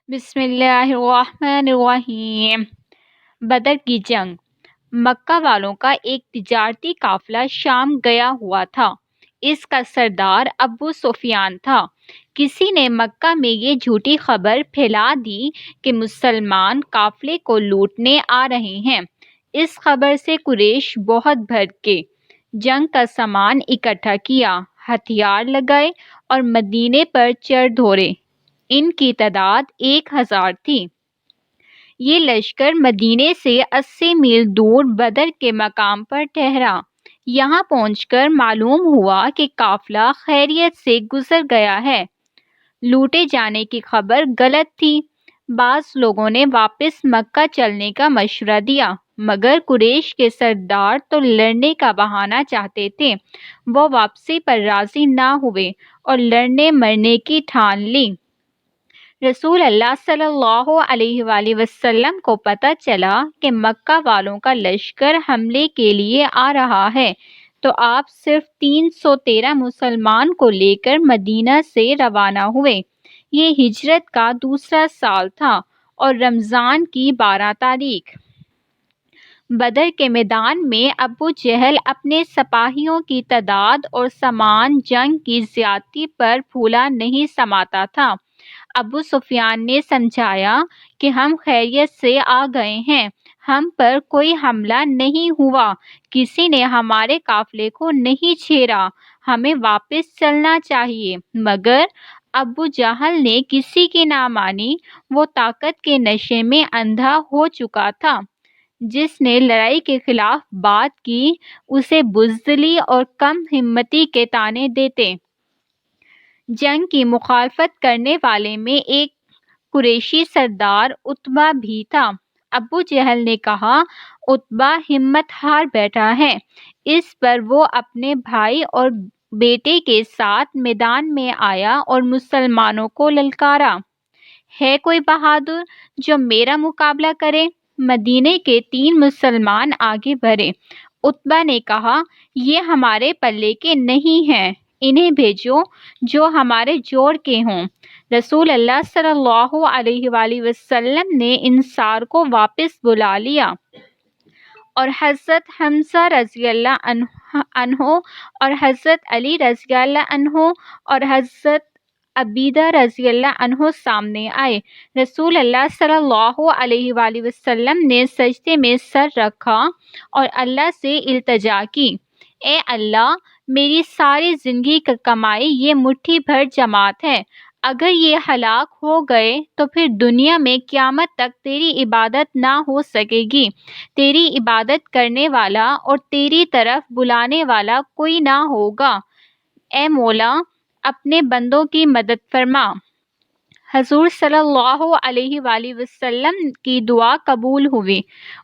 بسم اللہ الرحمن الرحیم۔ بدر کی جنگ۔ مکہ والوں کا ایک تجارتی قافلہ شام گیا ہوا تھا۔ اس کا سردار ابو سفیان تھا۔ کسی نے مکہ میں یہ جھوٹی خبر پھیلا دی کہ مسلمان قافلے کو لوٹنے آ رہے ہیں۔ اس خبر سے قریش بہت بھڑکے، جنگ کا سامان اکٹھا کیا، ہتھیار لگائے اور مدینے پر چڑھ دوڑے۔ ان کی تعداد 1000 تھی۔ یہ لشکر مدینے سے 80 میل دور بدر کے مقام پر ٹھہرا۔ یہاں پہنچ کر معلوم ہوا کہ قافلہ خیریت سے گزر گیا ہے۔ لوٹے جانے کی خبر غلط تھی۔ بعض لوگوں نے واپس مکہ چلنے کا مشورہ دیا، مگر قریش کے سردار تو لڑنے کا بہانہ چاہتے تھے۔ وہ واپسی پر راضی نہ ہوئے اور لڑنے مرنے کی ٹھان لی۔ رسول اللہ صلی اللہ علیہ وآلہ وسلم کو پتہ چلا کہ مکہ والوں کا لشکر حملے کے لیے آ رہا ہے، تو آپ صرف 313 مسلمان کو لے کر مدینہ سے روانہ ہوئے۔ یہ ہجرت کا دوسرا سال تھا اور رمضان کی 12 تاریخ۔ بدر کے میدان میں ابو جہل اپنے سپاہیوں کی تعداد اور سامان جنگ کی زیادتی پر پھولا نہیں سماتا تھا۔ ابو سفیان نے سمجھایا کہ ہم خیریت سے آ گئے ہیں، ہم پر کوئی حملہ نہیں ہوا، کسی نے ہمارے قافلے کو نہیں چھیڑا، ہمیں واپس چلنا چاہیے۔ مگر ابو جہل نے کسی کی نہ مانی۔ وہ طاقت کے نشے میں اندھا ہو چکا تھا۔ جس نے لڑائی کے خلاف بات کی اسے بزدلی اور کم ہمتی کے طعنے دیتے۔ جنگ کی مخالفت کرنے والے میں ایک قریشی سردار عتبہ بھی تھا۔ ابو جہل نے کہا، عتبہ ہمت ہار بیٹھا ہے۔ اس پر وہ اپنے بھائی اور بیٹے کے ساتھ میدان میں آیا اور مسلمانوں کو للکارا، ہے کوئی بہادر جو میرا مقابلہ کرے؟ مدینے کے 3 مسلمان آگے بڑھے۔ عتبہ نے کہا، یہ ہمارے پلے کے نہیں ہیں، انہیں بھیجو جو ہمارے جوڑ کے ہوں۔ رسول اللہ صلی اللہ علیہ وآلہ وسلم نے انصار کو واپس بلا لیا اور حضرت حمزہ رضی اللہ عنہ اور حضرت علی رضی اللہ عنہ اور حضرت عبیدہ رضی اللہ عنہ سامنے آئے۔ رسول اللہ صلی اللہ علیہ وآلہ وسلم نے سجدے میں سر رکھا اور اللہ سے التجا کی، اے اللہ، میری ساری زندگی کی کمائی یہ مٹھی بھر جماعت ہے، اگر یہ ہلاک ہو گئے تو پھر دنیا میں قیامت تک تیری عبادت نہ ہو سکے گی، تیری عبادت کرنے والا اور تیری طرف بلانے والا کوئی نہ ہوگا، اے مولا اپنے بندوں کی مدد فرما۔ حضور صلی اللہ علیہ وآلہ وسلم کی دعا قبول ہوئی۔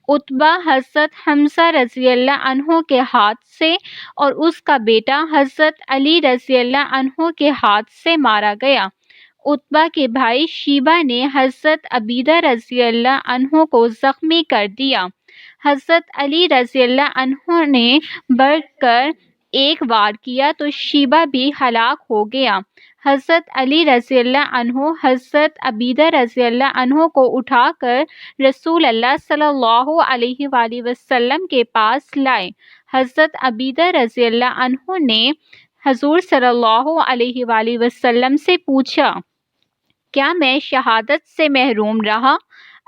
عتبہ حضرت حمزہ رضی اللہ عنہ کے ہاتھ سے اور اس کا بیٹا حضرت علی رضی اللہ عنہ کے ہاتھ سے مارا گیا۔ عتبہ کے بھائی شیبہ نے حضرت عبیدہ رضی اللہ عنہ کو زخمی کر دیا۔ حضرت علی رضی اللہ عنہ نے بڑھ کر ایک وار کیا تو شیبہ بھی ہلاک ہو گیا۔ حضرت علی رضی اللہ عنہ حضرت عبیدہ رضی اللہ عنہ کو اٹھا کر رسول اللہ صلی اللہ علیہ وآلہ وسلم کے پاس لائے۔ حضرت عبیدہ رضی اللہ عنہ نے حضور صلی اللہ علیہ وآلہ وسلم سے پوچھا، کیا میں شہادت سے محروم رہا؟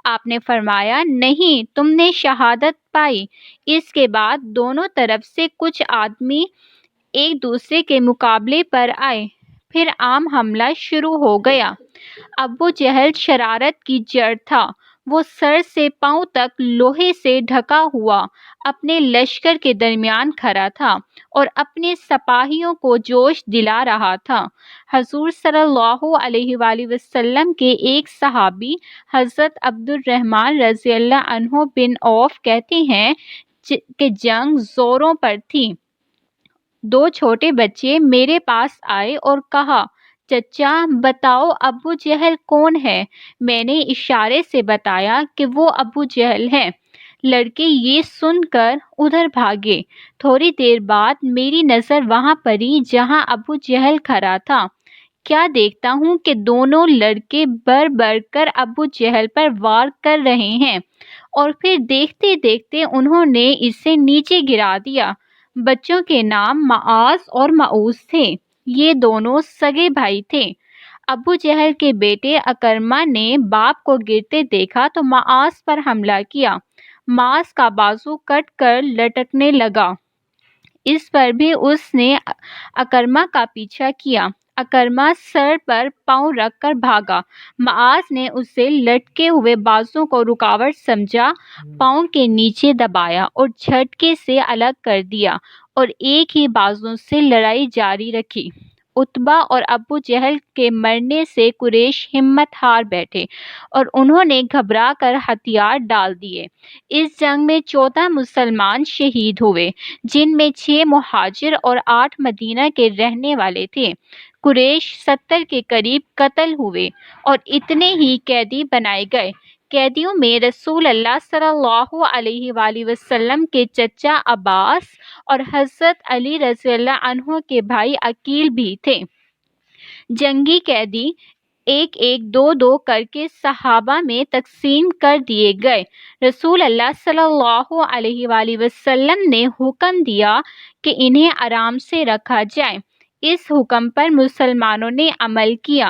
آپ نے فرمایا، نہیں، تم نے شہادت پائی۔ اس کے بعد دونوں طرف سے کچھ آدمی ایک دوسرے کے مقابلے پر آئے، پھر عام حملہ شروع ہو گیا۔ ابو جہل شرارت کی جڑ تھا۔ وہ سر سے پاؤں تک لوہے سے ڈھکا ہوا اپنے لشکر کے درمیان کھڑا تھا اور اپنے سپاہیوں کو جوش دلا رہا تھا۔ حضور صلی اللہ علیہ وآلہ وسلم کے ایک صحابی حضرت عبد الرحمن رضی اللہ عنہ بن عوف کہتے ہیں کہ جنگ زوروں پر تھی۔ 2 چھوٹے بچے میرے پاس آئے اور کہا، چچا بتاؤ ابو جہل کون ہے؟ میں نے اشارے سے بتایا کہ وہ ابو جہل ہے۔ لڑکے یہ سن کر ادھر بھاگے۔ تھوڑی دیر بعد میری نظر وہاں پڑی جہاں ابو جہل کھڑا تھا۔ کیا دیکھتا ہوں کہ دونوں لڑکے بڑھ کر ابو جہل پر وار کر رہے ہیں اور پھر دیکھتے دیکھتے انہوں نے اسے نیچے گرا دیا۔ بچوں کے نام معاذ اور معوذ تھے۔ یہ دونوں سگے بھائی تھے۔ ابو جہل کے بیٹے اکرمہ نے باپ کو گرتے دیکھا تو معاذ پر حملہ کیا۔ معاذ کا بازو کٹ کر لٹکنے لگا۔ اس پر بھی اس نے اکرمہ کا پیچھا کیا۔ اکرمہ سر پر پاؤں رکھ کر بھاگا۔ معاذ نے اسے لٹکے ہوئے بازو کو رکاوٹ سمجھا، پاؤں کے نیچے دبایا اور جھٹکے سے الگ کر دیا اور ایک ہی بازو سے لڑائی جاری رکھی۔ عتبہ اور ابو جہل کے مرنے سے قریش ہمت ہار بیٹھے اور انہوں نے گھبرا کر ہتھیار ڈال دیے۔ اس جنگ میں 14 مسلمان شہید ہوئے، جن میں 6 مہاجر اور 8 مدینہ کے رہنے والے تھے۔ قریش 70 کے قریب قتل ہوئے اور اتنے ہی قیدی بنائے گئے۔ قیدیوں میں رسول اللہ صلی اللہ علیہ وآلہ وسلم کے چچا عباس اور حضرت علی رضی اللہ عنہ کے بھائی عقیل بھی تھے۔ جنگی قیدی ایک ایک دو دو کر کے صحابہ میں تقسیم کر دیے گئے۔ رسول اللہ صلی اللہ علیہ وآلہ وسلم نے حکم دیا کہ انہیں آرام سے رکھا جائے۔ اس حکم پر مسلمانوں نے عمل کیا۔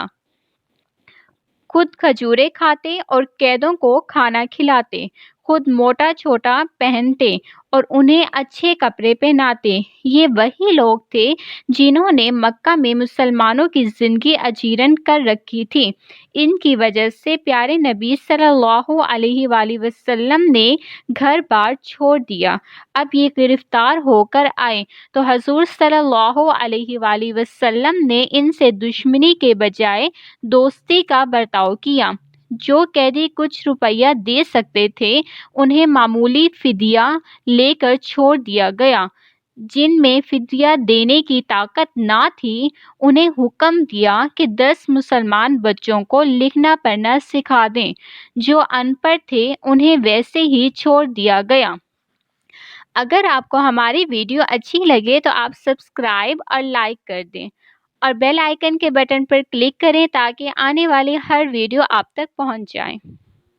خود کھجوریں کھاتے اور قیدیوں کو کھانا کھلاتے، خود موٹا چھوٹا پہنتے اور انہیں اچھے کپڑے پہناتے۔ یہ وہی لوگ تھے جنہوں نے مکہ میں مسلمانوں کی زندگی اجیرن کر رکھی تھی۔ ان کی وجہ سے پیارے نبی صلی اللہ علیہ وآلہ وسلم نے گھر بار چھوڑ دیا۔ اب یہ گرفتار ہو کر آئے تو حضور صلی اللہ علیہ وآلہ وسلم نے ان سے دشمنی کے بجائے دوستی کا برتاؤ کیا۔ جو قیدی کچھ روپیہ دے سکتے تھے انہیں معمولی فدیہ لے کر چھوڑ دیا گیا۔ جن میں فدیہ دینے کی طاقت نہ تھی انہیں حکم دیا کہ 10 مسلمان بچوں کو لکھنا پڑھنا سکھا دیں۔ جو ان پڑھ تھے انہیں ویسے ہی چھوڑ دیا گیا۔ اگر آپ کو ہماری ویڈیو اچھی لگے تو آپ سبسکرائب اور لائک کر دیں اور بیل آئیکن کے بٹن پر کلک کریں تاکہ آنے والی ہر ویڈیو آپ تک پہنچ جائے۔